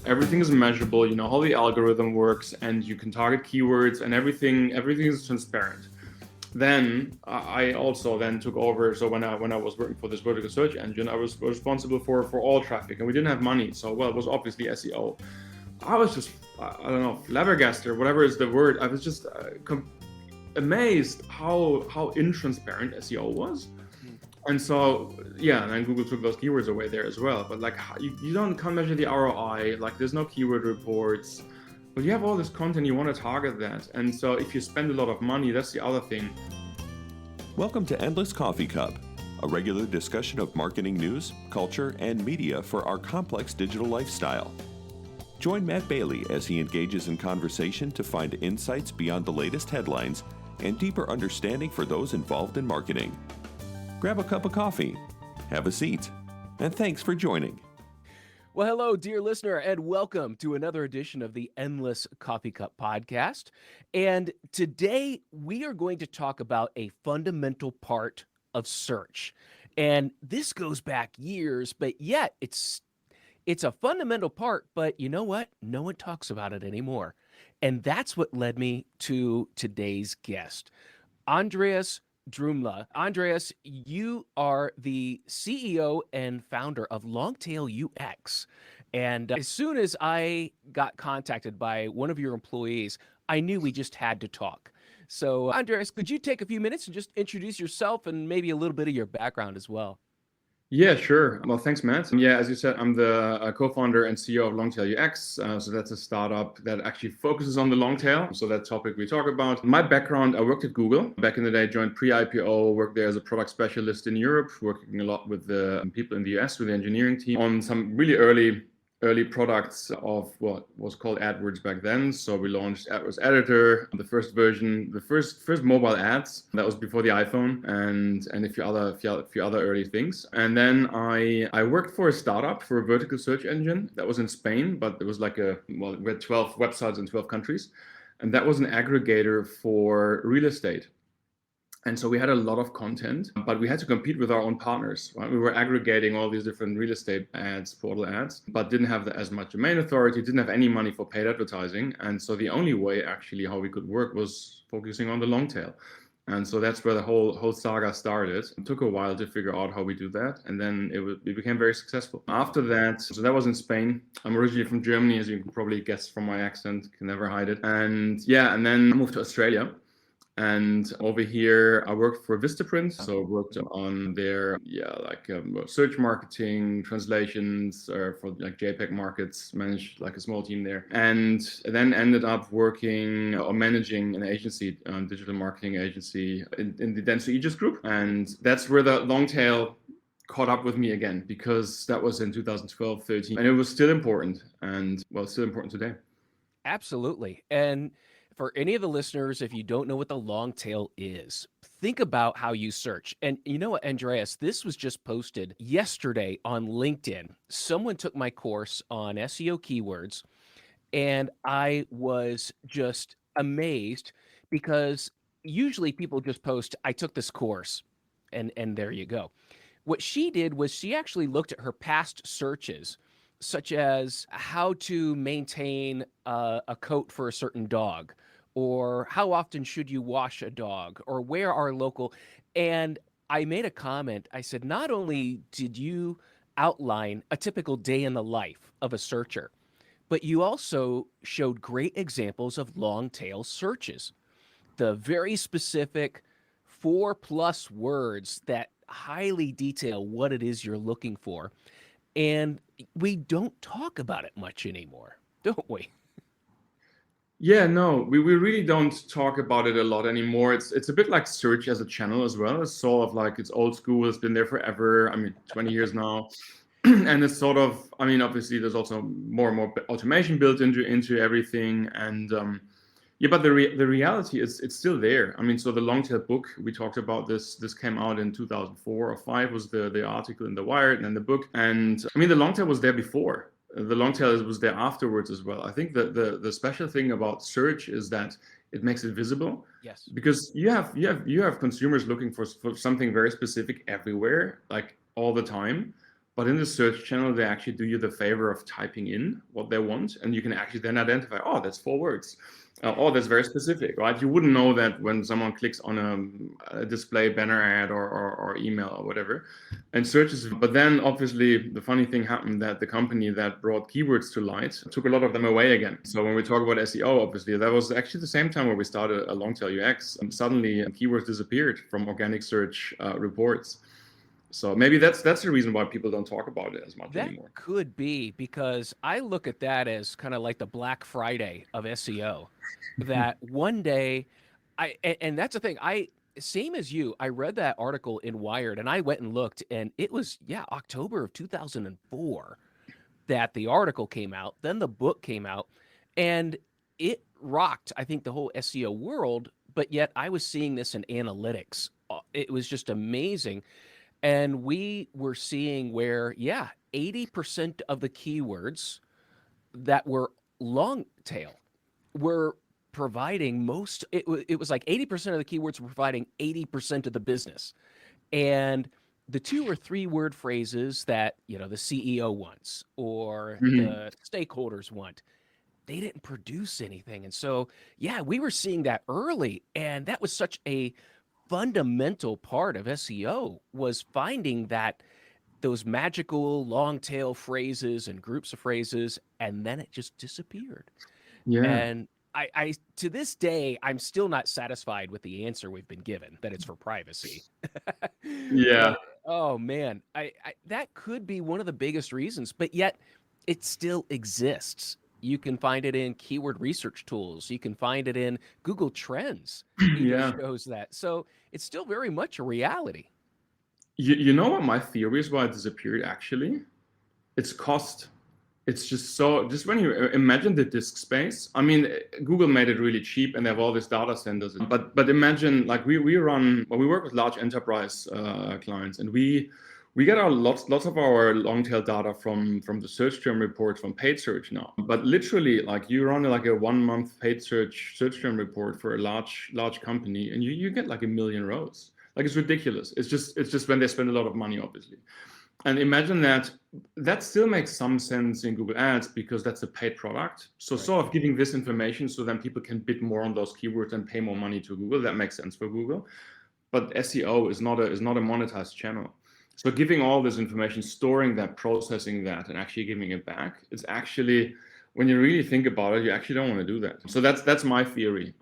everything is measurable, you know how the algorithm works, and you can target keywords, and everything is transparent. Then I also then took over. So when I was working for this vertical search engine, I was responsible for all traffic, and we didn't have money. So well, it was obviously SEO. I was just I don't know, flabbergasted, or whatever is the word. I was just amazed how intransparent SEO was. And so, yeah, and then Google took those keywords away there as well. But like, you can't measure the ROI. Like, there's no keyword reports. But you have all this content, you want to target that. And so, if you spend a lot of money, that's the other thing. Welcome to Endless Coffee Cup, a regular discussion of marketing news, culture, and media for our complex digital lifestyle. Join Matt Bailey as he engages in conversation to find insights beyond the latest headlines and deeper understanding for those involved in marketing. Grab a cup of coffee, have a seat, and thanks for joining. Well, hello, dear listener, and welcome to another edition of the Endless Coffee Cup podcast. And today we are going to talk about a fundamental part of search. And this goes back years, but yet it's a fundamental part, but you know what? No one talks about it anymore. And that's what led me to today's guest, Andreas Drumla. Andreas, you are the CEO and founder of Longtail UX. And as soon as I got contacted by one of your employees, I knew we just had to talk. So, Andreas, could you take a few minutes and just introduce yourself and maybe a little bit of your background as well? Yeah, sure. Well, thanks, Matt. Yeah, as you said, I'm the co-founder and CEO of Longtail UX. So that's a startup that actually focuses on the long tail. So that topic we talk about. My background, I worked at Google back in the day, joined pre-IPO, worked there as a product specialist in Europe, working a lot with the people in the US, with the engineering team on some really early products of what was called AdWords back then. So we launched AdWords Editor, the first version, the first mobile ads. That was before the iPhone, and a few other early things. And then I worked for a startup, for a vertical search engine that was in Spain, but it was like we had 12 websites in 12 countries, and that was an aggregator for real estate. And so we had a lot of content, but we had to compete with our own partners. Right? We were aggregating all these different real estate ads, portal ads, but didn't have as much domain authority, didn't have any money for paid advertising. And so the only way actually how we could work was focusing on the long tail. And so that's where the whole saga started. It took a while to figure out how we do that. And then it became very successful. After that, so that was in Spain. I'm originally from Germany, as you can probably guess from my accent, can never hide it. And yeah, and then I moved to Australia. And over here, I worked for Vistaprint, so I worked on their search marketing, translations, for like JPEG markets, managed like a small team there, and then ended up working or managing an agency, digital marketing agency in the Dentsu Aegis group, and that's where the long tail caught up with me again, because that was in 2012, 13, and it was still important, and well, still important today. Absolutely. And for any of the listeners, if you don't know what the long tail is, think about how you search. And you know what, Andreas, this was just posted yesterday on LinkedIn. Someone took my course on SEO keywords, and I was just amazed because usually people just post, I took this course, and there you go. What she did was she actually looked at her past searches, such as how to maintain a coat for a certain dog, or how often should you wash a dog, or where are local. And I made a comment. I said, not only did you outline a typical day in the life of a searcher, but you also showed great examples of long tail searches, the very specific 4+ words that highly detail what it is you're looking for. And we don't talk about it much anymore, don't we? Yeah, no, we really don't talk about it a lot anymore. It's a bit like search as a channel as well. It's sort of like it's old school. It's been there forever. I mean, 20 years now. And it's sort of, I mean, obviously there's also more and more automation built into everything. And yeah, but the reality is it's still there. I mean, so the Longtail book, we talked about this came out in 2004 or 5 was the article in the Wired and then the book. And I mean, the Longtail was there before. The long tail was there afterwards as well. I think that the special thing about search is that it makes it visible. Yes. Because you have consumers looking for something very specific everywhere, like all the time. But in the search channel, they actually do you the favor of typing in what they want, and you can actually then identify, oh, that's 4 words. Oh, that's very specific, right? You wouldn't know that when someone clicks on a display banner ad or email or whatever, and searches. But then, obviously, the funny thing happened that the company that brought keywords to light took a lot of them away again. So when we talk about SEO, obviously, that was actually the same time where we started a Longtail UX, and suddenly keywords disappeared from organic search reports. So maybe that's the reason why people don't talk about it as much That anymore. could be because I look at that as kind of like the Black Friday of SEO. That one day, and that's the thing. Same as you, I read that article in Wired and I went and looked, and it was, yeah, October of 2004 that the article came out. Then the book came out, and it rocked, I think, the whole SEO world. But yet I was seeing this in analytics. It was just amazing. And we were seeing where, yeah, 80% of the keywords that were long tail were providing it was like 80% of the keywords were providing 80% of the business. And the 2 or 3 word phrases that, the CEO wants or Mhm. the stakeholders want, they didn't produce anything. And so, yeah, we were seeing that early. And that was such a fundamental part of SEO, was finding that those magical long tail phrases and groups of phrases, and then it just disappeared. Yeah. And I to this day, I'm still not satisfied with the answer we've been given, that it's for privacy. Yeah. But oh man, that could be one of the biggest reasons, but yet it still exists. You can find it in keyword research tools. You can find it in Google Trends, even Yeah. shows that. So it's still very much a reality. You know what my theory is why it disappeared actually? It's cost. It's just when you imagine the disk space. I mean, Google made it really cheap, and they have all these data centers. But imagine, like, we work with large enterprise clients, and we get our lots of our long tail data from the search term reports from paid search now. But literally, like, you run like a 1 month paid search term report for a large company, and you get like 1 million rows. Like, it's ridiculous. It's just when they spend a lot of money, obviously. And imagine that still makes some sense in Google Ads because that's a paid product. So Right. sort of giving this information so then people can bid more on those keywords and pay more money to Google. That makes sense for Google. But SEO is not a monetized channel. So giving all this information, storing that, processing that, and actually giving it back, it's actually, when you really think about it, you actually don't want to do that. So that's my theory.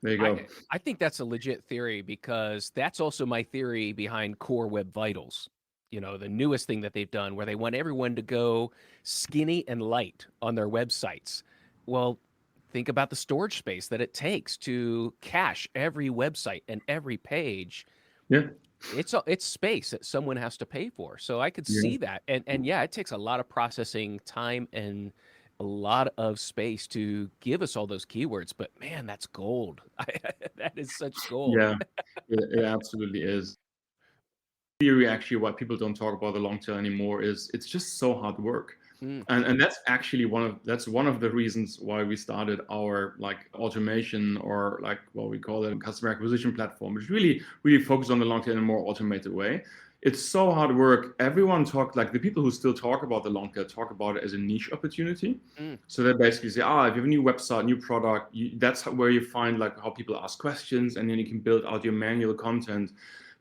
There you I go. I think that's a legit theory because that's also my theory behind Core Web Vitals. The newest thing that they've done where they want everyone to go skinny and light on their websites. Well, think about the storage space that it takes to cache every website and every page. Yeah. It's space that someone has to pay for. So I could Yeah. see that. And yeah, it takes a lot of processing time and a lot of space to give us all those keywords, but man, that's gold. That is such gold. Yeah. It absolutely is. Theory actually why people don't talk about the long tail anymore is it's just so hard work. Mm, And that's actually one of the reasons why we started our like automation, or like what we call it, customer acquisition platform, which really focus on the long tail in a more automated way. It's so hard work. Everyone like the people who still talk about the long tail talk about it as a niche opportunity. mm. So they basically say, if you have a new website, new product, that's where you find like how people ask questions, and then you can build out your manual content.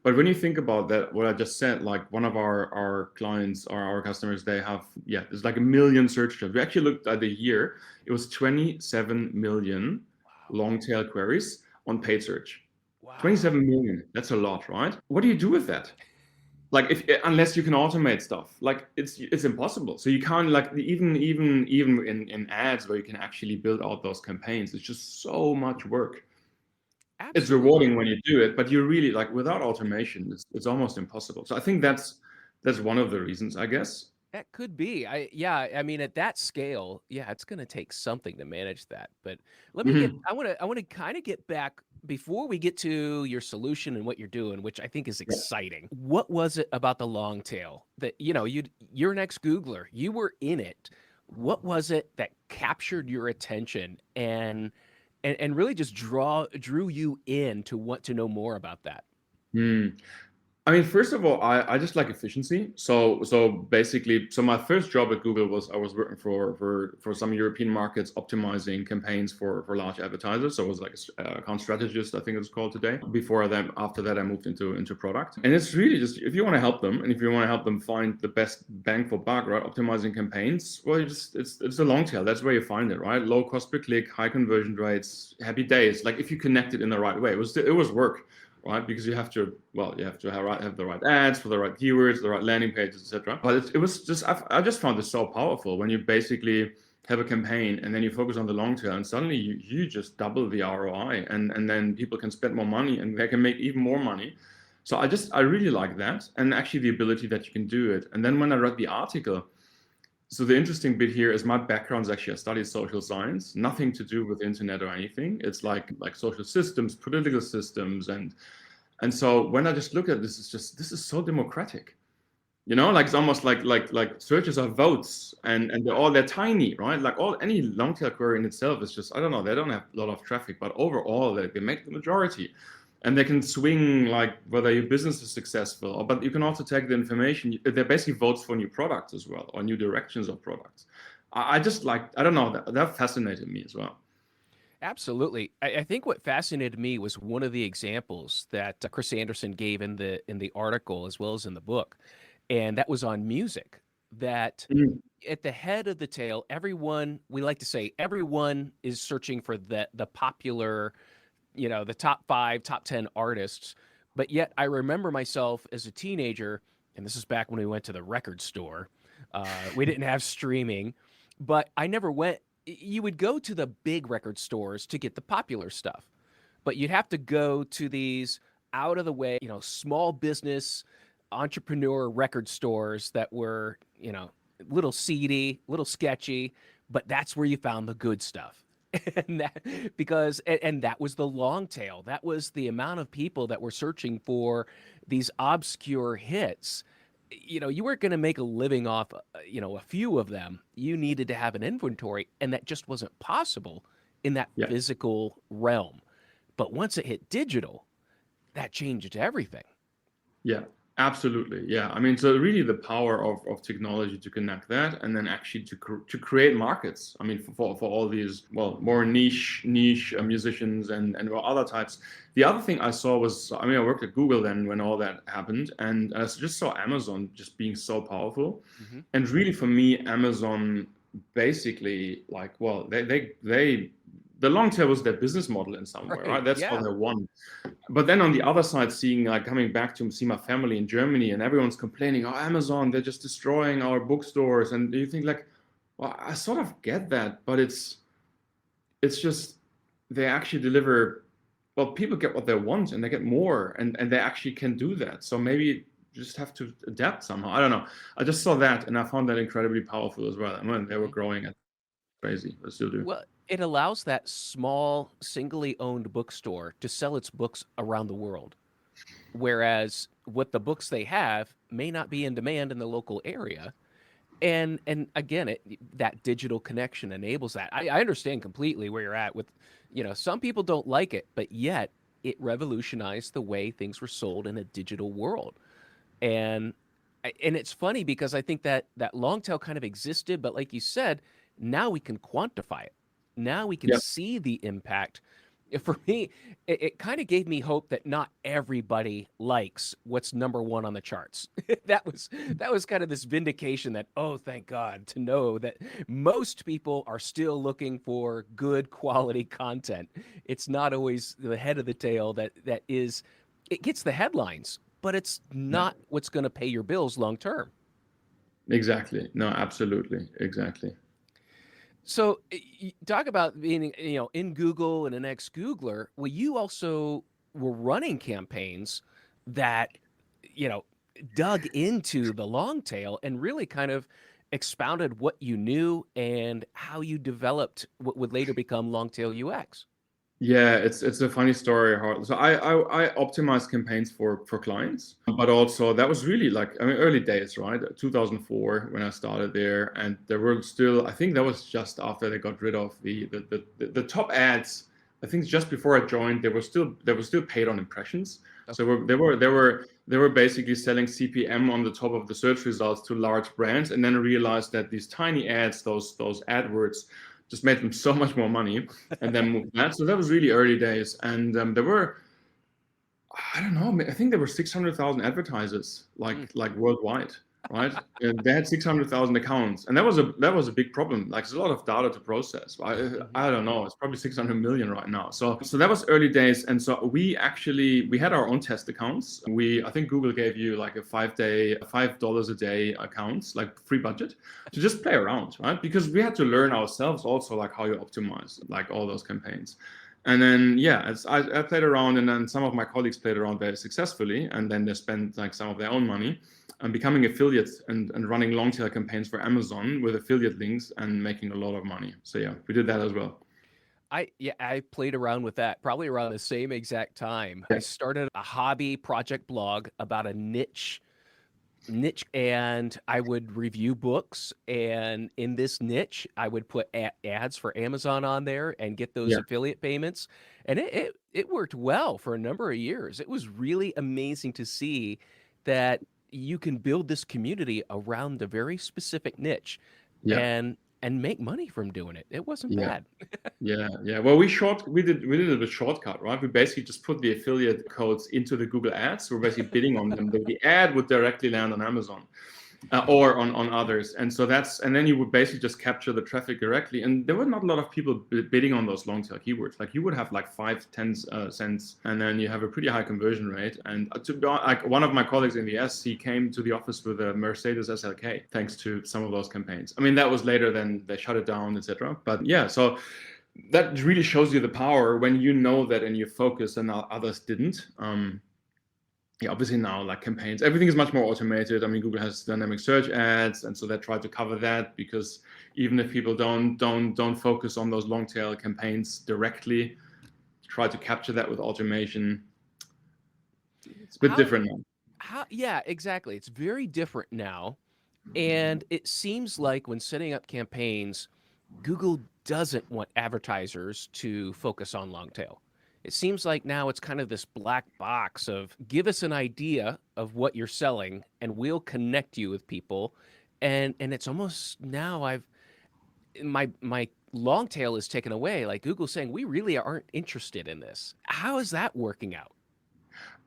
But when you think about that, what I just said, like one of our clients or our customers, they have, there's like 1 million search terms. We actually looked at the year, it was 27 million Wow. long tail queries on paid search. Wow. 27 million, that's a lot, right? What do you do with that? Like, unless you can automate stuff, like it's impossible. So you can't, like, even in ads where you can actually build out those campaigns, it's just so much work. It's Absolutely. rewarding when you do it, but you really, like, without automation, it's almost impossible. So I think that's one of the reasons, I guess. That could be. I mean, at that scale, yeah, it's gonna take something to manage that. But Mhm. I wanna kind of get back before we get to your solution and what you're doing, which I think is Yeah. exciting. What was it about the long tail that, you're an ex-Googler, you were in it. What was it that captured your attention and really just drew you in to want to know more about that? Hmm. I mean, first of all, I just like efficiency. So basically, so my first job at Google was I was working for some European markets, optimizing campaigns for large advertisers. So I was like a account strategist, I think it's called today. Before that, after that, I moved into product. And it's really just if you want to help them, and if you want to help them find the best bang for buck, right? Optimizing campaigns. Well, it's a long tail. That's where you find it, right? Low cost per click, high conversion rates, happy days. Like if you connect it in the right way, it was work, right? Because you have to have the right ads for the right keywords, the right landing pages, etc. But it was just I just found it so powerful when you basically have a campaign and then you focus on the long tail and suddenly you just double the ROI and then people can spend more money and they can make even more money. So I really like that, and actually the ability that you can do it. And then when I read the article, so the interesting bit here is my background is actually I studied social science, nothing to do with internet or anything. It's like social systems, political systems, and so when I just look at this, this is so democratic. Like it's almost like searches are votes, and they're tiny, right? Like any long tail query in itself is just, I don't know, they don't have a lot of traffic, but overall they make the majority. And they can swing like whether your business is successful, but you can also take the information. They're basically votes for new products as well, or new directions of products. I just like, I don't know, that fascinated me as well. Absolutely. I think what fascinated me was one of the examples that Chris Anderson gave in the article as well as in the book, and that was on music. That Mm. at the head of the tail, everyone, we like to say, everyone is searching for the popular, the top 5, top 10 artists. But yet I remember myself as a teenager, and this is back when we went to the record store. We didn't have streaming, but I never went. You would go to the big record stores to get the popular stuff, but you'd have to go to these out of the way, small business entrepreneur record stores that were, little seedy, little sketchy, but that's where you found the good stuff. And that was the long tail. That was the amount of people that were searching for these obscure hits. You weren't going to make a living off, a few of them. You needed to have an inventory, and that just wasn't possible in that Yeah. physical realm. But once it hit digital, that changed everything. Yeah, absolutely. Yeah. I mean, so really the power of technology to connect that and then actually to create markets. I mean, for all these, well, more niche musicians and other types. The other thing I saw was, I mean, I worked at Google then when all that happened, and I just saw Amazon just being so powerful. Mm-hmm. And really for me, Amazon basically like, well, the long tail was their business model in some way, right? That's how they won. But then on the other side, seeing like coming back to see my family in Germany and everyone's complaining, oh, Amazon, they're just destroying our bookstores. And you think like, well, I sort of get that, but it's just they actually deliver, well, people get what they want and they get more and they actually can do that. So maybe you just have to adapt somehow. I don't know. I just saw that and I found that incredibly powerful as well. I mean, they were growing at crazy, but still do. Well, it allows that small, singly owned bookstore to sell its books around the world. Whereas what the books they have may not be in demand in the local area. And again, that digital connection enables that. I understand completely where you're at with, some people don't like it, but yet it revolutionized the way things were sold in a digital world. And it's funny because I think that long tail kind of existed, but like you said, now we can quantify it. Now we can Yeah. see the impact. For me, it kind of gave me hope that not everybody likes what's number one on the charts. that was kind of this vindication that, oh, thank God, to know that most people are still looking for good quality content. It's not always the head of the tail that is, it gets the headlines, but it's not what's going to pay your bills long term. Exactly. No, absolutely. Exactly. So talk about being, in Google and an ex-Googler. Well, you also were running campaigns that, dug into the long tail and really kind of expounded what you knew and how you developed what would later become long tail UX. Yeah, it's a funny story. So I optimized campaigns for clients, but also that was really like, I mean, early days, right? 2004 when I started there, and there were still, I think that was just after they got rid of the top ads. I think just before I joined, they were still paid on impressions. Okay. So they were they were basically selling CPM on the top of the search results to large brands, and then realized that these tiny ads, those AdWords, just made them so much more money, and then moved that. So that was really early days, and there were, I don't know, I think there were 600,000 advertisers like worldwide, right? And they had 600,000 accounts, and that was a big problem. Like, there's a lot of data to process. I don't know, it's probably 600 million right now. So that was early days, and so we had our own test accounts. I think Google gave you like a $5 a day accounts, like free budget, to just play around, right? Because we had to learn ourselves also like how you optimize like all those campaigns. And then, I played around, and then some of my colleagues played around very successfully, and then they spent like some of their own money and becoming affiliates and running long tail campaigns for Amazon with affiliate links and making a lot of money. So yeah, we did that as well. I played around with that probably around the same exact time. I started a hobby project blog about a niche, and I would review books, and in this niche I would put ads for Amazon on there and get those affiliate payments, and it worked well for a number of years. It was really amazing to see that you can build this community around a very specific niche and make money from doing it. It wasn't bad. Yeah. Well, we did it with shortcut, right? We basically just put the affiliate codes into the Google ads. We're basically bidding on them. The ad would directly land on Amazon or on others. And so and then you would basically just capture the traffic directly. And there were not a lot of people bidding on those long tail keywords. Like, you would have like 5-10 cents, and then you have a pretty high conversion rate. And like, one of my colleagues in the S, he came to the office with a Mercedes SLK thanks to some of those campaigns. I mean, that was later, then they shut it down, etc. But yeah, so that really shows you the power when you know that and you focus, and others didn't. Obviously now, like, campaigns, everything is much more automated. I mean, Google has dynamic search ads, and so they try to cover that, because even if people don't focus on those long tail campaigns directly, try to capture that with automation. It's a bit different now. Yeah, exactly. It's very different now, and it seems like when setting up campaigns, Google doesn't want advertisers to focus on long tail. It seems like now it's kind of this black box of, give us an idea of what you're selling and we'll connect you with people. And it's almost now my long tail is taken away. Like, Google saying, we really aren't interested in this. How is that working out?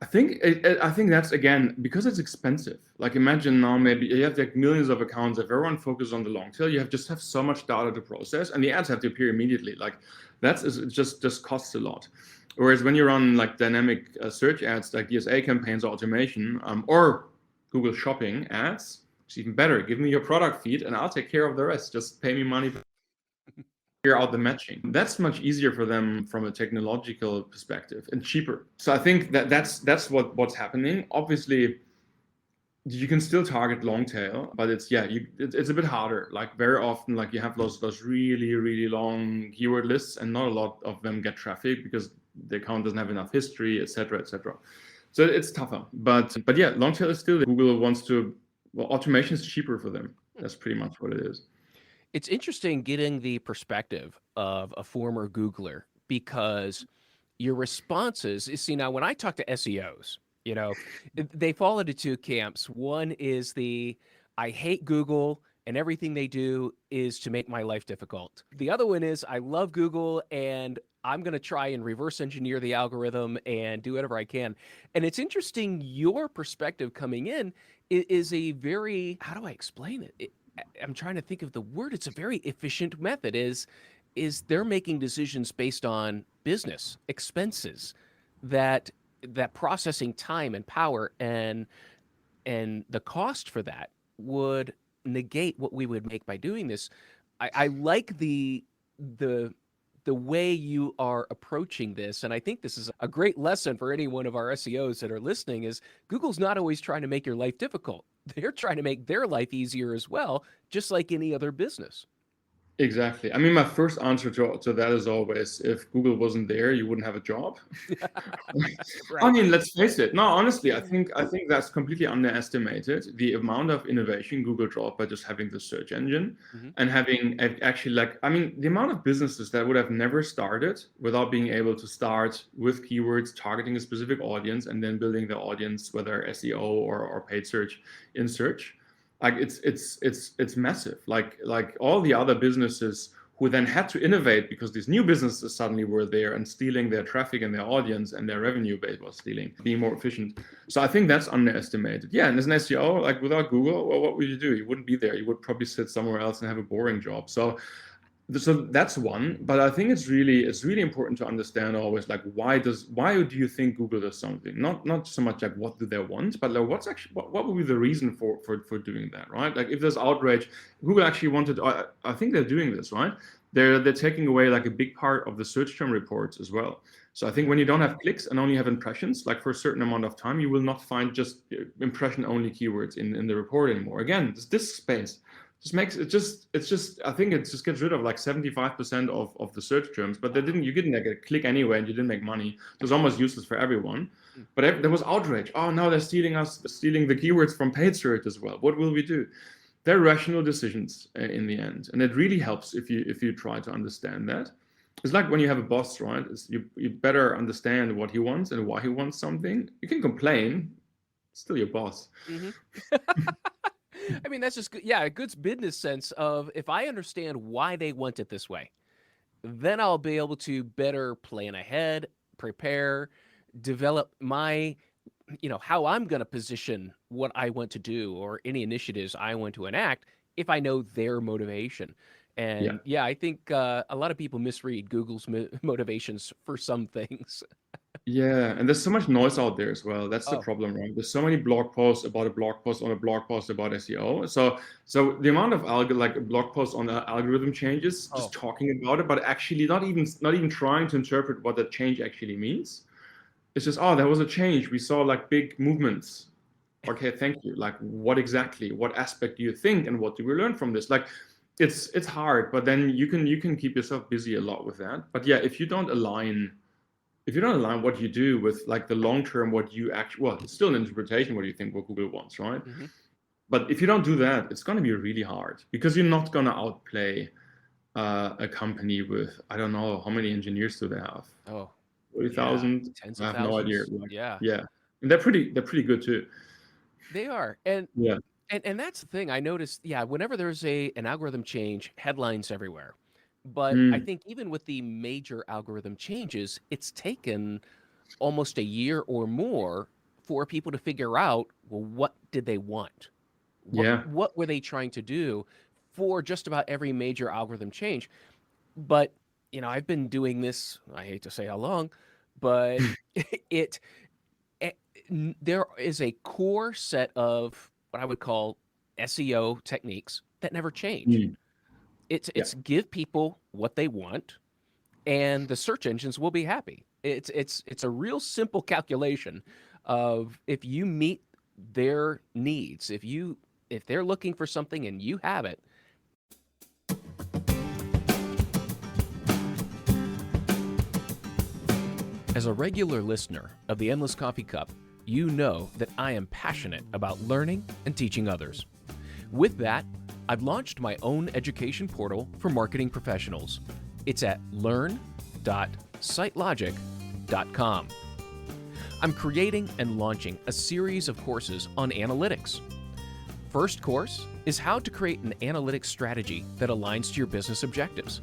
I think that's, again, because it's expensive. Like, imagine now, maybe you have like millions of accounts. If everyone focuses on the long tail, you just have so much data to process, and the ads have to appear immediately. Like, it just costs a lot. Whereas when you run like dynamic search ads, like DSA campaigns or automation, or Google Shopping ads, it's even better. Give me your product feed, and I'll take care of the rest. Just pay me money. Figure out the matching. That's much easier for them from a technological perspective, and cheaper. So I think that's what's happening. Obviously, you can still target long tail, but it's a bit harder. Like, very often, like, you have those really long keyword lists, and not a lot of them get traffic because the account doesn't have enough history, etc. So it's tougher. But yeah, long tail is still, Google wants to. Well, automation is cheaper for them. That's pretty much what it is. It's interesting getting the perspective of a former Googler, because your responses, see, now when I talk to SEOs, they fall into two camps. One is I hate Google and everything they do is to make my life difficult. The other one is, I love Google and I'm going to try and reverse engineer the algorithm and do whatever I can. And it's interesting, your perspective coming in is a very, how do I explain it? I'm trying to think of the word. It's a very efficient method. Is they're making decisions based on business expenses, that processing time and power and the cost for that would negate what we would make by doing this. I like the way you are approaching this, and I think this is a great lesson for any one of our SEOs that are listening. Is Google's not always trying to make your life difficult. They're trying to make their life easier as well, just like any other business. Exactly. I mean, my first answer to that is always, if Google wasn't there, you wouldn't have a job. I Right. mean, let's face it. No, honestly, I think that's completely underestimated, the amount of innovation Google dropped by just having the search engine Hmm. and having actually, like, I mean, the amount of businesses that would have never started without being able to start with keywords, targeting a specific audience, and then building the audience, whether SEO or paid search in search. Like it's massive. Like all the other businesses who then had to innovate because these new businesses suddenly were there and stealing their traffic and their audience, and their revenue base was stealing, being more efficient. So I think that's underestimated. Yeah, and as an SEO, like without Google, well, what would you do? You wouldn't be there. You would probably sit somewhere else and have a boring job. So that's one, but I think it's really important to understand always, like, why do you think Google does something? Not so much like what do they want, but like what would be the reason for doing that, right? Like if there's outrage, Google actually wanted. I think they're doing this, right? They're taking away like a big part of the search term reports as well. So I think when you don't have clicks and only have impressions, like for a certain amount of time, you will not find just impression only keywords in the report anymore. Again, this space just makes it just it's just I think it just gets rid of like 75% of the search terms, but you didn't like a click anyway, and you didn't make money. So it's almost useless for everyone. But there was outrage. Oh, now they're stealing the keywords from paid search as well. What will we do? They're rational decisions in the end, and it really helps if you try to understand that. It's like when you have a boss, right? You better understand what he wants and why he wants something. You can complain, still your boss. Hmm. I mean, that's just good. Yeah, a good business sense of, if I understand why they want it this way, then I'll be able to better plan ahead, prepare, develop my, how I'm going to position what I want to do or any initiatives I want to enact if I know their motivation. Yeah. And yeah, I think a lot of people misread Google's motivations for some things. Yeah, and there's so much noise out there as well. That's the Oh, problem, right? There's so many blog posts about a blog post on a blog post about SEO. So the amount of like blog posts on the algorithm changes, oh, just talking about it, but actually not even trying to interpret what that change actually means. It's just, oh, there was a change. We saw like big movements. Okay, thank you. Like, what aspect do you think, and what do we learn from this? Like, it's hard, but then you can keep yourself busy a lot with that. But yeah, if you don't align what you do with like the long term, what you actually, well, it's still an interpretation what you think what Google wants, right? hmm, But if you don't do that, it's going to be really hard, because you're not going to outplay a company with, I don't know, how many engineers do they have? oh, yeah, 40,000? tens I of have no idea. thousands. Like, Yeah, yeah, and they're pretty good too. they are. And Yeah. And that's the thing I noticed, yeah, whenever there's an algorithm change, headlines everywhere. But I Mm, think even with the major algorithm changes, it's taken almost a year or more for people to figure out, well, what did they want? yeah. What were they trying to do for just about every major algorithm change? But, I've been doing this, I hate to say how long, but it, eh, there is a core set of what I would call SEO techniques that never change. Mm, It's yeah. it's give people what they want, and the search engines will be happy. It's a real simple calculation of, if you meet their needs, if they're looking for something and you have it. As a regular listener of the Endless Coffee Cup, you know that I am passionate about learning and teaching others. With that, I've launched my own education portal for marketing professionals. It's at learn.sitelogic.com. I'm creating and launching a series of courses on analytics. First course is how to create an analytics strategy that aligns to your business objectives.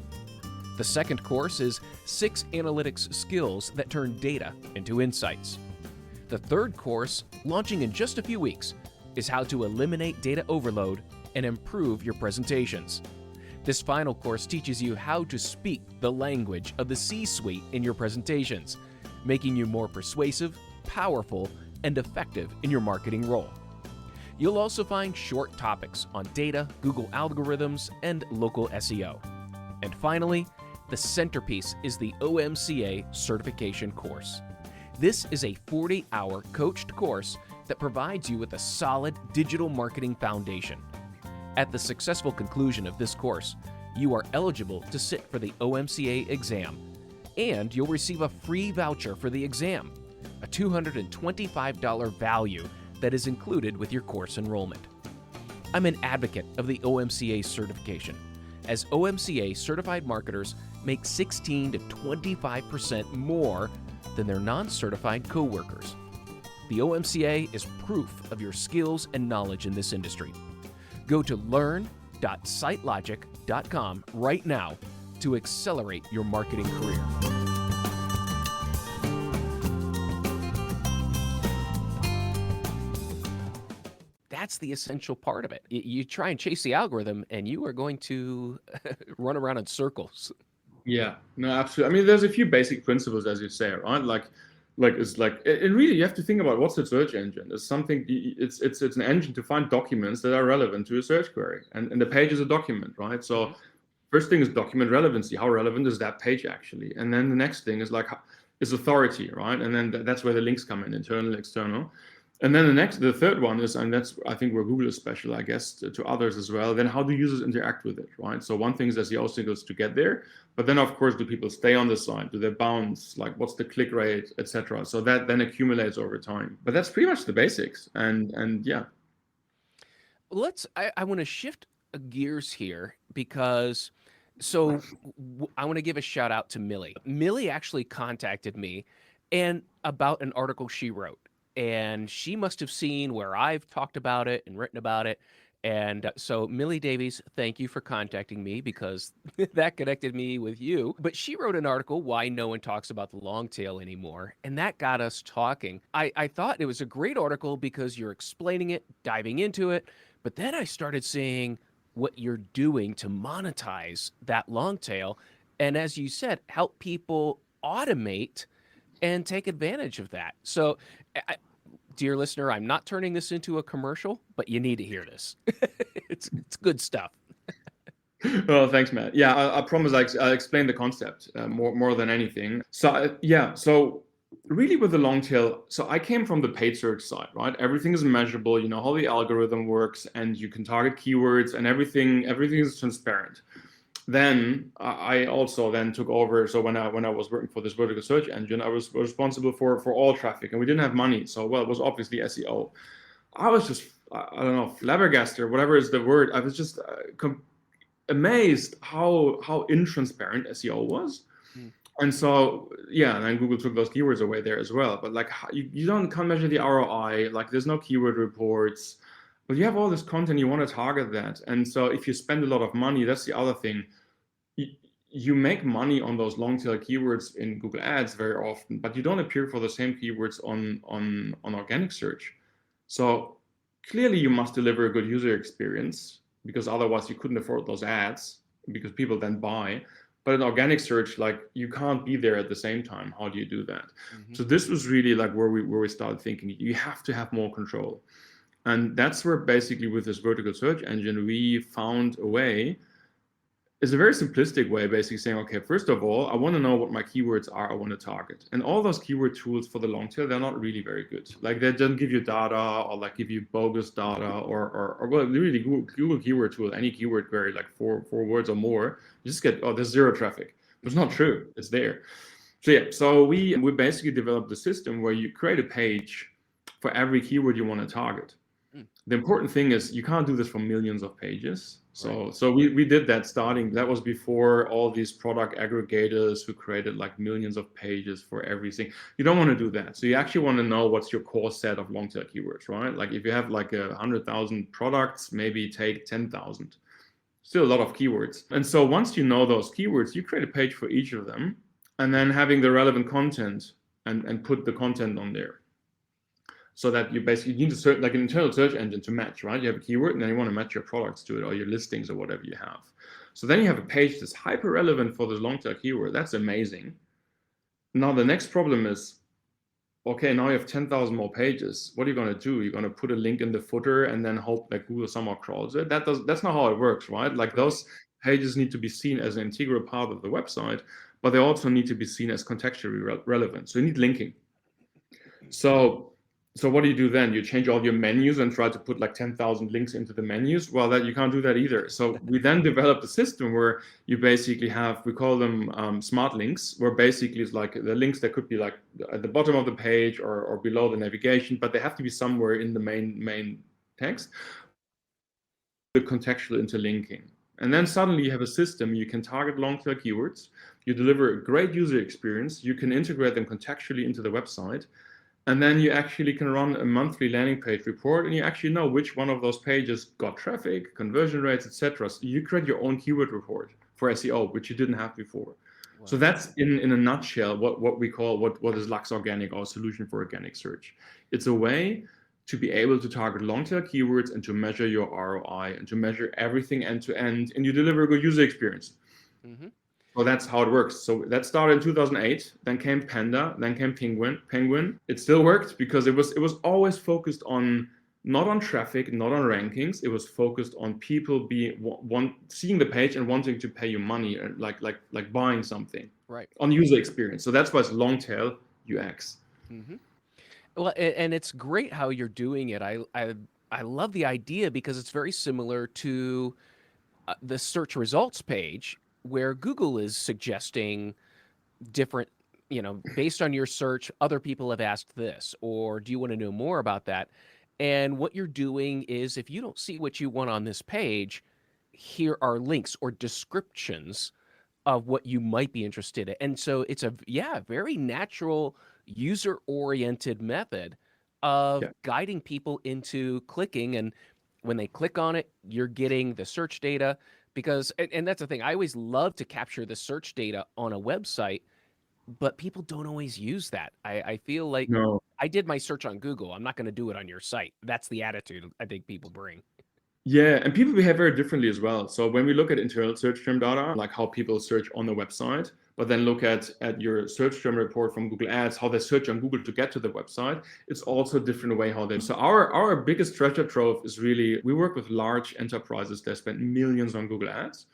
The second course is 6 analytics skills that turn data into insights. The third course, launching in just a few weeks, is how to eliminate data overload and improve your presentations. This final course teaches you how to speak the language of the C-suite in your presentations, making you more persuasive, powerful, and effective in your marketing role. You'll also find short topics on data, Google algorithms, and local SEO. And finally, the centerpiece is the OMCA certification course. This is a 40-hour coached course that provides you with a solid digital marketing foundation. At the successful conclusion of this course, you are eligible to sit for the OMCA exam, and you'll receive a free voucher for the exam, a $225 value that is included with your course enrollment. I'm an advocate of the OMCA certification, as OMCA certified marketers make 16 to 25% more than their non-certified coworkers. The OMCA is proof of your skills and knowledge in this industry. Go to learn.sitelogic.com right now to accelerate your marketing career. That's the essential part of it. You try and chase the algorithm, and you are going to run around in circles. Yeah, no, absolutely. I mean, there's a few basic principles, as you say, right? And really, you have to think about what's a search engine. It's something. It's an engine to find documents that are relevant to a search query, and the page is a document, right? So, first thing is document relevancy. How relevant is that page actually? And then the next thing is is authority, right? And then that's where the links come in, internal, external. And then the third one is, and that's I think where Google is special, I guess, to others as well. Then how do users interact with it, right? So one thing is SEO signals to get there, but then of course, do people stay on the site? Do they bounce? Like, what's the click rate, etc. So that then accumulates over time. But that's pretty much the basics. And yeah. I want to shift gears here because I want to give a shout out to Millie. Millie actually contacted me and about an article she wrote. And she must have seen where I've talked about it and written about it. And so, Millie Davies, thank you for contacting me because that connected me with you. But she wrote an article, Why No One Talks About the Longtail Anymore. And that got us talking. I thought it was a great article because you're explaining it, diving into it. But then I started seeing what you're doing to monetize that long tail. And as you said, help people automate and take advantage of that. So, dear listener, I'm not turning this into a commercial, but you need to hear this. It's good stuff. Well, thanks, Matt. Yeah, I promise I'll explain the concept more than anything. So really with the long tail, so I came from the paid search side, right? Everything is measurable, you know how the algorithm works, and you can target keywords, and everything is transparent. Then I also then took over. So when I was working for this vertical search engine, I was responsible for all traffic, and we didn't have money. So it was obviously SEO. I was just I don't know, flabbergasted or whatever is the word. I was just amazed how intransparent SEO was. And so and then Google took those keywords away there as well. But like you can't measure the ROI. Like there's no keyword reports. But you have all this content, you want to target that. And so if you spend a lot of money, that's the other thing. You make money on those long tail keywords in Google Ads very often, but you don't appear for the same keywords on organic search. So clearly you must deliver a good user experience, because otherwise you couldn't afford those ads, because people then buy. But in organic search, like you can't be there at the same time. How do you do that? So this was really like where we started thinking you have to have more control. And that's where basically with this vertical search engine, we found a way. It's a very simplistic way, basically saying, okay, first of all, I want to know what my keywords are I want to target. And all those keyword tools for the long tail, they're not really very good. Like they don't give you data, or like give you bogus data, or well, really Google keyword tool, any keyword query, like four words or more, you just get, there's zero traffic. But it's not true, it's there. So we basically developed a system where you create a page for every keyword you want to target. The important thing is you can't do this for millions of pages. So we did that starting. That was before all these product aggregators who created like millions of pages for everything. You don't want to do that. So you actually want to know what's your core set of long tail keywords, right? Like if you have like 100,000 products, maybe take 10,000. Still a lot of keywords. And so once you know those keywords, you create a page for each of them, and then having the relevant content and put the content on there. So that you basically need to search like an internal search engine to match, right? You have a keyword and then you want to match your products to it, or your listings, or whatever you have. So then you have a page that's hyper relevant for this long tail keyword. That's amazing. Now the next problem is, okay, now you have 10,000 more pages. What are you going to do? You're going to put a link in the footer and then hope that Google somehow crawls it. That's not how it works, right? Like those pages need to be seen as an integral part of the website, but they also need to be seen as contextually relevant. So you need linking. So So what do you do then? You change all your menus and try to put like 10,000 links into the menus? Well, that you can't do that either. So we then developed a system where you basically have, we call them smart links, where basically it's like the links that could be like at the bottom of the page or below the navigation, but they have to be somewhere in the main text. The contextual interlinking. And then suddenly you have a system, you can target long tail keywords, you deliver a great user experience, you can integrate them contextually into the website, and then you actually can run a monthly landing page report, and you actually know which one of those pages got traffic, conversion rates, etc. So you create your own keyword report for SEO, which you didn't have before. Wow. So that's in a nutshell what we call what is Lux Organic, our solution for organic search. It's a way to be able to target long tail keywords and to measure your ROI and to measure everything end to end, and you deliver a good user experience. Mm-hmm. So that's how it works. So that started in 2008. Then came Panda. Then came Penguin. It still worked because it was always focused on not on traffic, not on rankings. It was focused on people seeing the page and wanting to pay you money, like buying something. Right. On user experience. So that's why it's long tail UX. Mm-hmm. Well, and it's great how you're doing it. I love the idea because it's very similar to the search results page where Google is suggesting different, based on your search, other people have asked this, or do you want to know more about that? And what you're doing is if you don't see what you want on this page, here are links or descriptions of what you might be interested in. And so it's a very natural user-oriented method of guiding people into clicking. And when they click on it, you're getting the search data. Because, and that's the thing, I always love to capture the search data on a website, but people don't always use that. I feel like I did my search on Google. I'm not going to do it on your site. That's the attitude I think people bring. Yeah, and people behave very differently as well. So when we look at internal search term data, like how people search on the website, but then look at your search term report from Google Ads, how they search on Google to get to the website, it's also a different way how they. So our biggest treasure trove is really, we work with large enterprises that spend millions on Google Ads.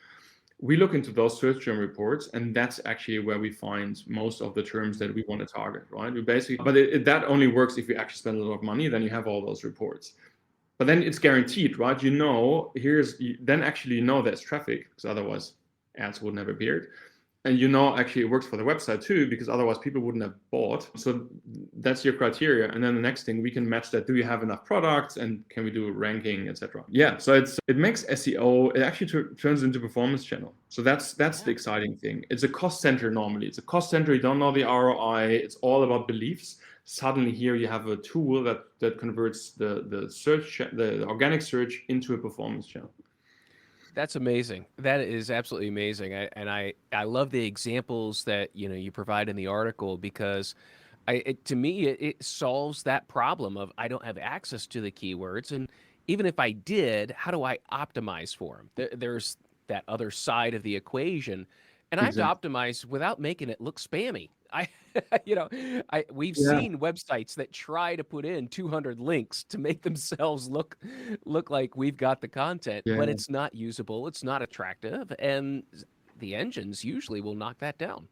We look into those search term reports, and that's actually where we find most of the terms that we want to target, right? We basically, but that only works if you actually spend a lot of money, then you have all those reports. But then it's guaranteed, right? Then actually there's traffic, because otherwise ads would never appeared. And actually it works for the website too, because otherwise people wouldn't have bought. So that's your criteria. And then the next thing, we can match that. Do you have enough products, and can we do ranking, etc.? Yeah. So it makes SEO, it actually turns into performance channel. So that's the exciting thing. It's a cost center normally. It's a cost center. You don't know the ROI. It's all about beliefs. Suddenly here you have a tool that converts the organic search into a performance channel. That's amazing. That is absolutely amazing. I love the examples that you provide in the article, because to me it solves that problem of I don't have access to the keywords, and even if I did, how do I optimize for them? There's that other side of the equation, and I have to optimize without making it look spammy. We've seen websites that try to put in 200 links to make themselves look like we've got the content, but it's not usable, it's not attractive, and the engines usually will knock that down.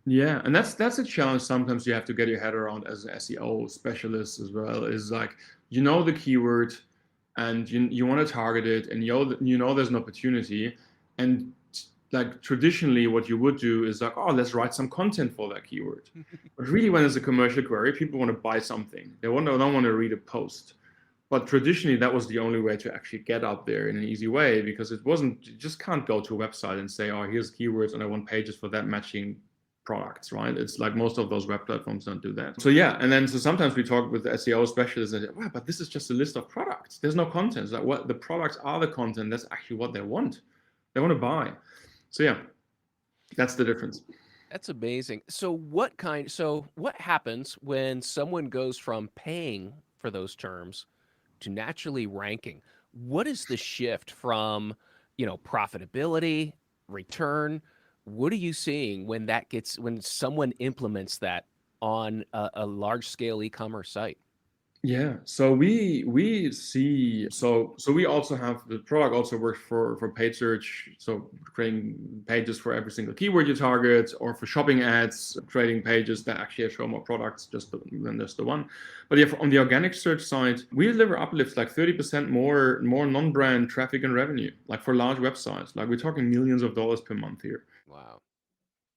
Yeah, and that's a challenge sometimes you have to get your head around as an SEO specialist as well, is like, the keyword and you want to target it, and there's an opportunity, and like traditionally what you would do is like, oh, let's write some content for that keyword. But really, when it's a commercial query, people want to buy something. They don't want to read a post. But traditionally, that was the only way to actually get out there in an easy way, because you just can't go to a website and say, oh, here's keywords and I want pages for that matching products, right? It's like most of those web platforms don't do that. So and then sometimes we talk with the SEO specialists and say, wow, but this is just a list of products. There's no content. It's like, what the products are the content. That's actually what they want. They want to buy. So that's the difference. That's amazing. So what happens when someone goes from paying for those terms to naturally ranking? What is the shift from, profitability, return? What are you seeing when someone implements that on a large scale e-commerce site? Yeah, so we see so we also have the product also works for paid search, so creating pages for every single keyword you target, or for shopping ads, creating pages that actually show more products than just the one. But yeah, on the organic search side, we deliver uplifts like 30% more non-brand traffic and revenue, like for large websites. Like we're talking millions of dollars per month here. Wow.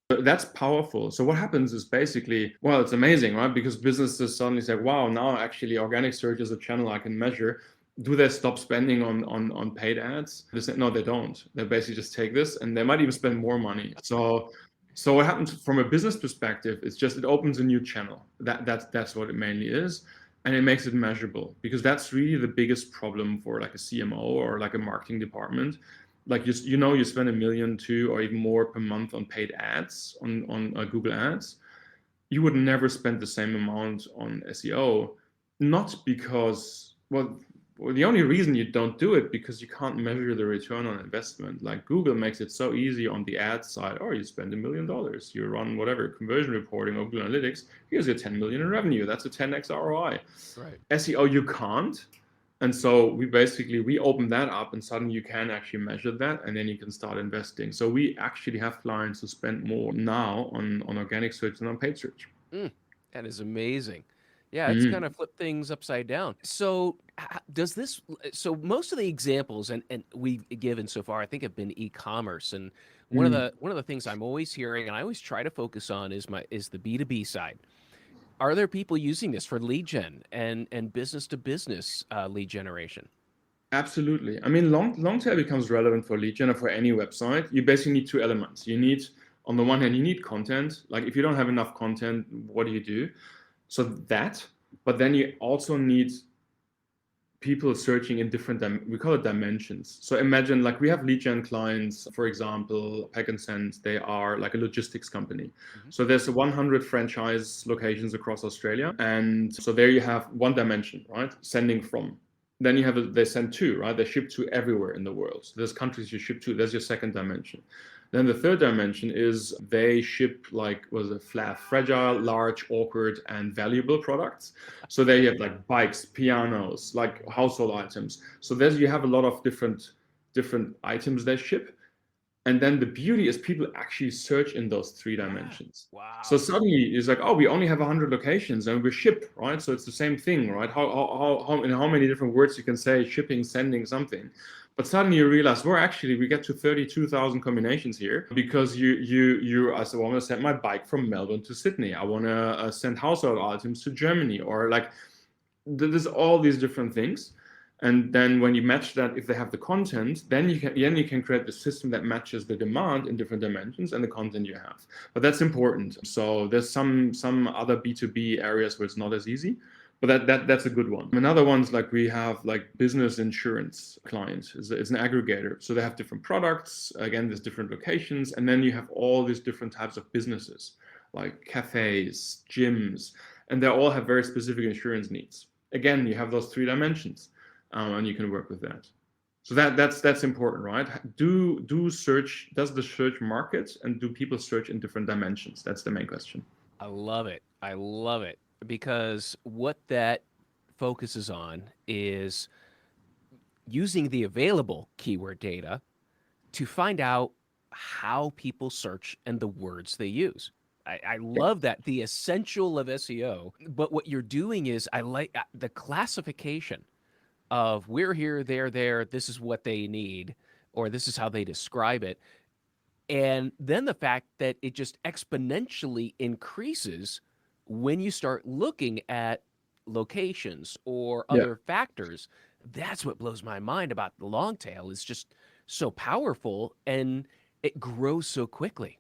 That's powerful. So what happens is basically, well, it's amazing, right? Because businesses suddenly say, wow, now actually organic search is a channel I can measure. Do they stop spending on paid ads? They say, no, they don't. They basically just take this and they might even spend more money. So what happens from a business perspective is just it opens a new channel. That's what it mainly is. And it makes it measurable, because that's really the biggest problem for like a CMO or like a marketing department. Like you spend $1 million, 2 or even more per month on paid ads on Google Ads. You would never spend the same amount on SEO, not because, well, the only reason you don't do it because you can't measure the return on investment. Like Google makes it so easy on the ad side. Oh, you spend $1 million, you run whatever conversion reporting or Google Analytics. Here's your 10 million in revenue. That's a 10x ROI. Right. SEO you can't. And so we open that up, and suddenly you can actually measure that, and then you can start investing. So we actually have clients who spend more now on organic search than on paid search. That is amazing. Yeah, it's kind Mm. of flipped things upside down. So does this? So most of the examples and we've given so far, I think, have been e-commerce. And Mm. one of the things I'm always hearing, and I always try to focus on, is the B2B side. Are there people using this for lead gen and business to business lead generation? Absolutely. I mean, Longtail becomes relevant for lead gen or for any website. You basically need two elements. You need, on the one hand, you need content. Like if you don't have enough content, what do you do? So that, but then you also need people searching in different, we call it dimensions. So imagine like we have lead gen clients, for example, Pack and Send, they are like a logistics company. Hmm. So there's 100 franchise locations across Australia. And so there you have one dimension, right? Sending from. Then you have, they send to, right? They ship to everywhere in the world. So there's countries you ship to, there's your second dimension. Then the third dimension is they ship like, was it fragile, large, awkward, and valuable products. So there you have like bikes, pianos, like household items. So there's you have a lot of different items they ship. And then the beauty is people actually search in those three Yeah. dimensions. So Wow. suddenly it's like, oh, we only have 100 locations and we ship, right? So it's the same thing, right? In how many different words you can say shipping, sending, something. But suddenly you realize we get to 32,000 combinations here, because I said, well, I want to send my bike from Melbourne to Sydney. I want to send household items to Germany, or like there's all these different things. And then when you match that, if they have the content, then you can create the system that matches the demand in different dimensions and the content you have. But that's important. So there's some other B2B areas where it's not as easy, but that's a good one. Another one's like we have like business insurance clients. It's an aggregator. So they have different products. Again, there's different locations, and then you have all these different types of businesses like cafes, gyms, and they all have very specific insurance needs. Again, you have those three dimensions, and you can work with that. So that's important, right? Does the search market, and do people search in different dimensions? That's the main question. I love it. I love it because what that focuses on is using the available keyword data to find out how people search and the words they use. I Yeah. love that, the essential of SEO. But what you're doing is I like the classification of we're here, they're there, this is what they need, or this is how they describe it. And then the fact that it just exponentially increases when you start looking at locations or Yeah. other factors. That's what blows my mind about the long tail. It's just so powerful and it grows so quickly.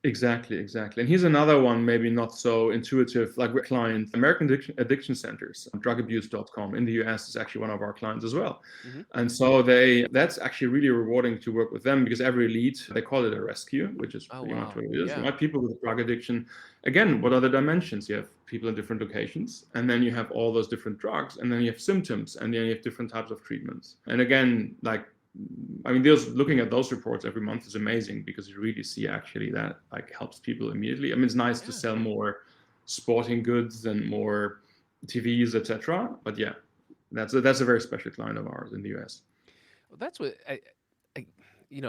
Exactly. And here's another one, maybe not so intuitive, like with client, American Addiction Centers, drugabuse.com in the US is actually one of our clients as well. Hmm. And so that's actually really rewarding to work with them, because every lead, they call it a rescue, which is Oh, pretty much wow. what it is, Yeah. right? People with drug addiction. Again, what are the dimensions? You have people in different locations, and then you have all those different drugs, and then you have symptoms, and then you have different types of treatments. And again, like, I mean, looking at those reports every month is amazing, because you really see actually that like helps people immediately. I mean, it's nice to Yeah. sell more sporting goods and more TVs, etc. But yeah, that's a very special client of ours in the US. Well, that's what I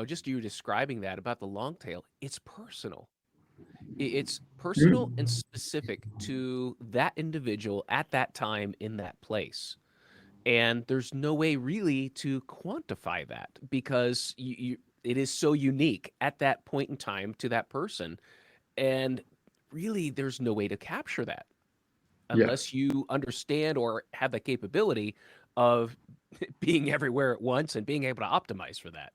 just you describing that about the long tail. It's personal. It's personal and Mm. specific to that individual at that time in that place. And there's no way really to quantify that because it is so unique at that point in time to that person. And really, there's no way to capture that Yeah. unless you understand or have the capability of being everywhere at once and being able to optimize for that.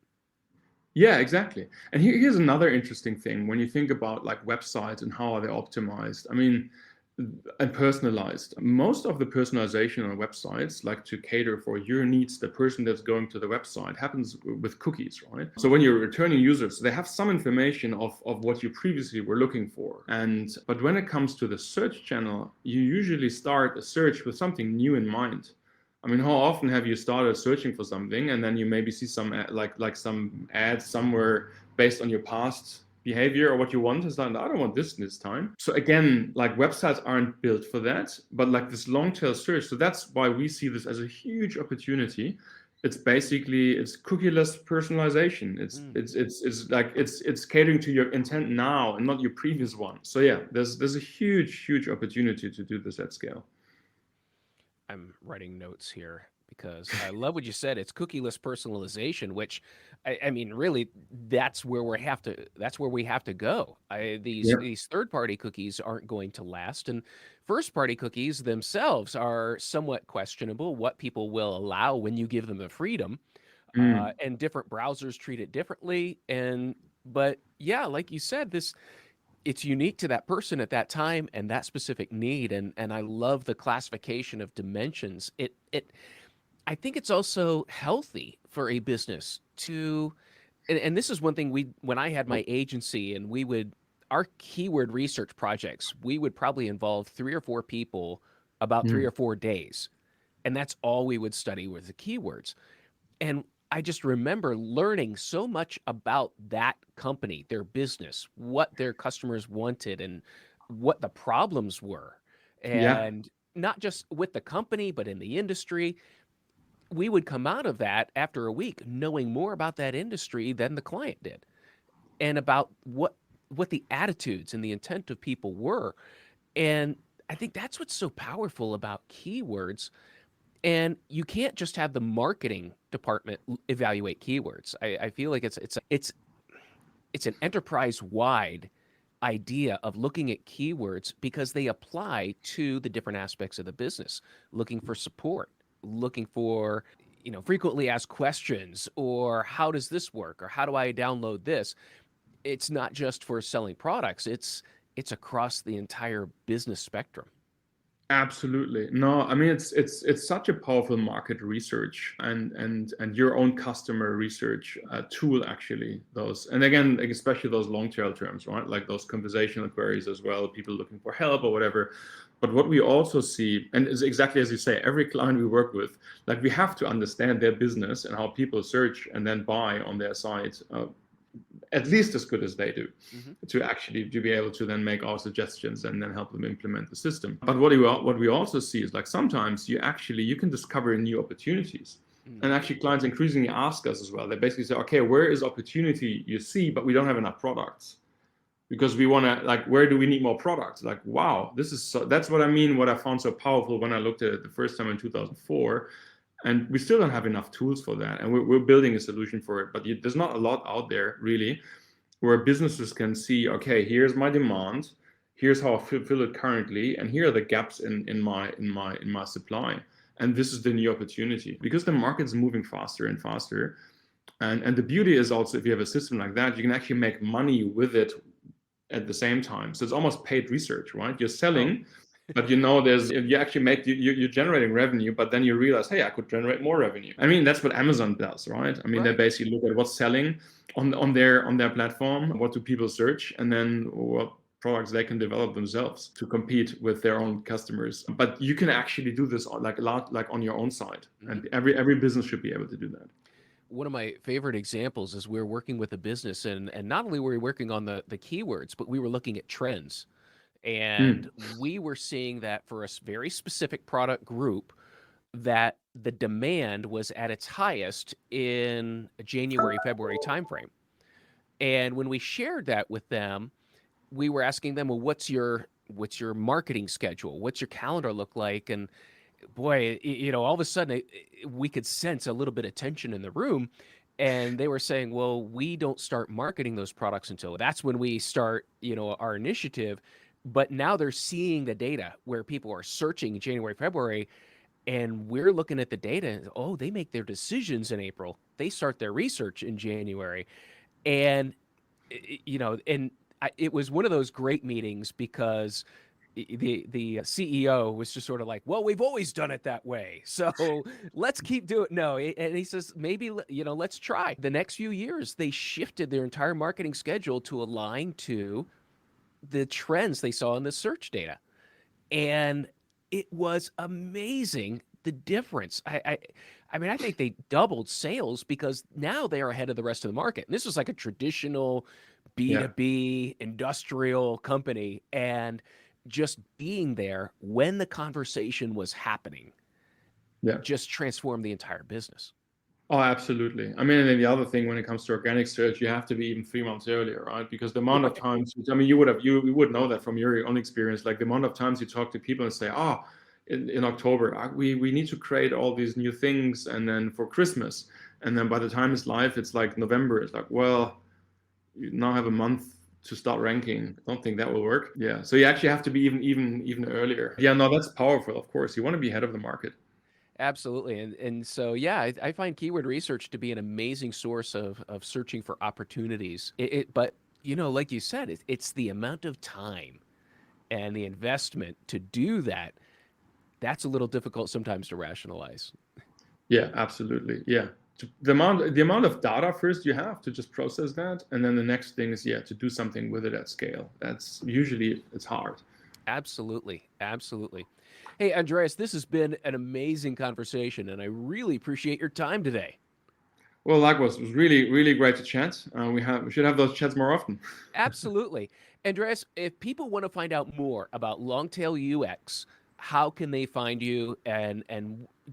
Yeah, exactly. And here's another interesting thing when you think about like websites and how are they optimized. I mean, and personalized. Most of the personalization on websites, like to cater for your needs, the person that's going to the website, happens with cookies, right? So when you're returning users, they have some information of what you previously were looking for. But when it comes to the search channel, you usually start a search with something new in mind. I mean, how often have you started searching for something and then you maybe see some like some ads somewhere based on your past behavior or what you want? Is like, I don't want this time. So again, like websites aren't built for that, but like this long tail search. So that's why we see this as a huge opportunity. It's basically it's cookieless personalization. Mm. It's catering to your intent now and not your previous one. So yeah, there's a huge opportunity to do this at scale. I'm writing notes here because I love what you said. It's cookieless personalization, which I mean, really, that's where we have to go. Yeah. These third party cookies aren't going to last, and first party cookies themselves are somewhat questionable. What people will allow when you give them the freedom, Mm. and different browsers treat it differently. But yeah, like you said, this it's unique to that person at that time and that specific need, and I love the classification of dimensions. It I think it's also healthy for a business to and this is one thing we when I had my agency and we would our keyword research projects, we would probably involve 3 or 4 people about 3 or 4 days. And that's all we would study was the keywords. And I just remember learning so much about that company, their business, what their customers wanted, and what the problems were. Yeah. And not just with the company, but in the industry. We would come out of that after a week knowing more about that industry than the client did and about what the attitudes and the intent of people were. And I think that's what's so powerful about keywords, and you can't just have the marketing department evaluate keywords. I feel like it's an enterprise wide idea of looking at keywords because they apply to the different aspects of the business. Looking for support, looking for frequently asked questions, or how does this work, or how do I download this. It's not just for selling products. It's across the entire business spectrum. Absolutely. No, I mean it's such a powerful market research and your own customer research tool actually. Those and again, like, especially those long tail terms, right? Like those conversational queries as well, people looking for help or whatever. But what we also see, and is exactly as you say, every client we work with, like we have to understand their business and how people search and then buy on their site. At least as good as they do Hmm. to actually to be able to then make our suggestions and then help them implement the system. But what we also see is like sometimes you can discover new opportunities. Mm. And actually clients increasingly ask us as well. They basically say, okay, where is opportunity you see, but we don't have enough products because we want to like, where do we need more products? Like, wow, that's what I mean. What I found so powerful when I looked at it the first time in 2004, and we still don't have enough tools for that, and we're building a solution for it, but there's not a lot out there really where businesses can see, okay, here's my demand, here's how I fulfill it currently, and here are the gaps in my supply, and this is the new opportunity because the market's moving faster and faster. And the beauty is also if you have a system like that, you can actually make money with it at the same time. So it's almost paid research, right? You're Oh. selling, but there's you actually make you're generating revenue, but then you realize, hey, I could generate more revenue. I mean, that's what Amazon does, right? I mean, they Right. basically look at what's selling on their platform, what do people search, and then what products they can develop themselves to compete with their own customers. But you can actually do this like a lot, like on your own side, Hmm. and every business should be able to do that. One of my favorite examples is we're working with a business, and not only were we working on the keywords, but we were looking at trends. And we were seeing that for a very specific product group, that the demand was at its highest in January, February timeframe. And when we shared that with them, we were asking them, well, what's your marketing schedule? What's your calendar look like? And boy, all of a sudden we could sense a little bit of tension in the room. And they were saying, well, we don't start marketing those products until that's when we start, our initiative. But now they're seeing the data where people are searching January, February, and we're looking at the data. And, oh, they make their decisions in April. They start their research in January. And, it was one of those great meetings because the CEO was just sort of like, well, we've always done it that way, so let's keep doing it. No, and he says, maybe, let's try. The next few years, they shifted their entire marketing schedule to align to the trends they saw in the search data. And it was amazing, the difference. I mean, I think they doubled sales because now they are ahead of the rest of the market. And this was like a traditional B2B industrial company. And just being there when the conversation was happening just transformed the entire business. Oh, absolutely. I mean, and then the other thing when it comes to organic search, you have to be even 3 months earlier, right? Because the amount of times, I mean, you would know that from your own experience, like the amount of times you talk to people and say, oh, in October, we need to create all these new things, and then for Christmas, and then by the time it's live, it's like November. It's like, well, you now have a month to start ranking. I don't think that will work. Yeah, so you actually have to be even earlier. Yeah, no, that's powerful. Of course, you want to be ahead of the market. Absolutely. And so, yeah, I find keyword research to be an amazing source of searching for opportunities. But, like you said, it's the amount of time and the investment to do that. That's a little difficult sometimes to rationalize. Yeah, absolutely. Yeah. The amount of data first you have to just process that. And then the next thing is, to do something with it at scale. That's usually, it's hard. Absolutely. Absolutely. Hey, Andreas, this has been an amazing conversation, and I really appreciate your time today. Well, likewise, it was really, really great to chat. We should have those chats more often. Absolutely. Andreas, if people want to find out more about Longtail UX, how can they find you? And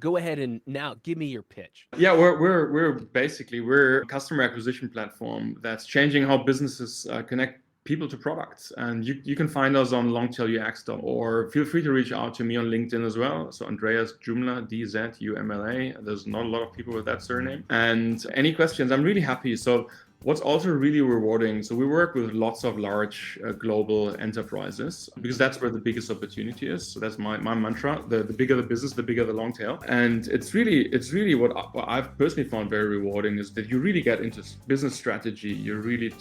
go ahead and now give me your pitch. Yeah, we're a customer acquisition platform that's changing how businesses connect people to products. And you can find us on longtailux.org. Feel free to reach out to me on LinkedIn as well. So Andreas Jumla, DZUMLA. There's not a lot of people with that surname. And any questions, I'm really happy. So what's also really rewarding, so we work with lots of large global enterprises because that's where the biggest opportunity is. So that's my mantra: the bigger the business, the bigger the long tail. And it's really what I've personally found very rewarding is that you really get into business strategy. You really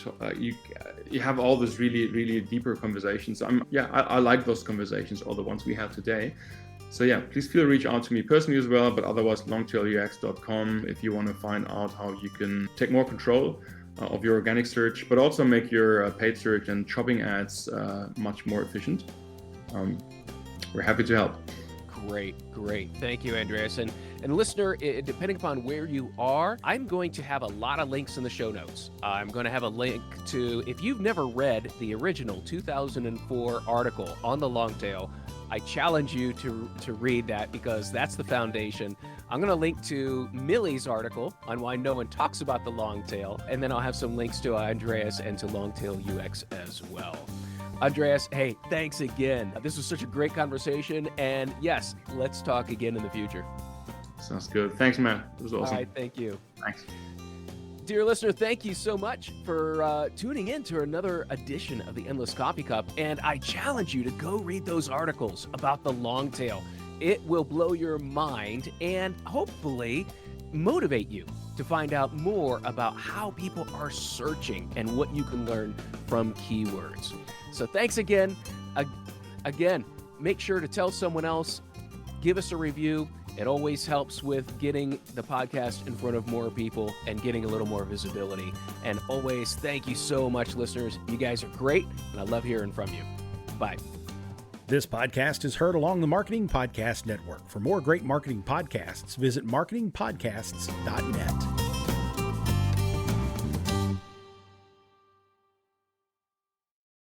you have all these really deeper conversations. I like those conversations, all the ones we have today. So please feel reach out to me personally as well, but otherwise longtailux.com if you want to find out how you can take more control of your organic search, but also make your paid search and shopping ads much more efficient. We're happy to help. Great. Thank you, Andreas. And listener, depending upon where you are, I'm going to have a lot of links in the show notes. I'm going to have a link to, if you've never read the original 2004 article on the Longtail, I challenge you to read that because that's the foundation. I'm going to link to Millie's article on why no one talks about the Longtail, and then I'll have some links to Andreas and to Longtail UX as well. Andreas, hey, thanks again. This was such a great conversation, and yes, let's talk again in the future. Sounds good. Thanks, man. It was awesome. All right, thank you. Thanks. Dear listener, thank you so much for tuning in to another edition of the Endless Coffee Cup, and I challenge you to go read those articles about the Longtail. It will blow your mind and hopefully motivate you to find out more about how people are searching and what you can learn from keywords. So thanks again. Again, make sure to tell someone else, give us a review. It always helps with getting the podcast in front of more people and getting a little more visibility. And always, thank you so much, listeners. You guys are great, and I love hearing from you. Bye. This podcast is heard along the Marketing Podcast Network. For more great marketing podcasts, visit marketingpodcasts.net.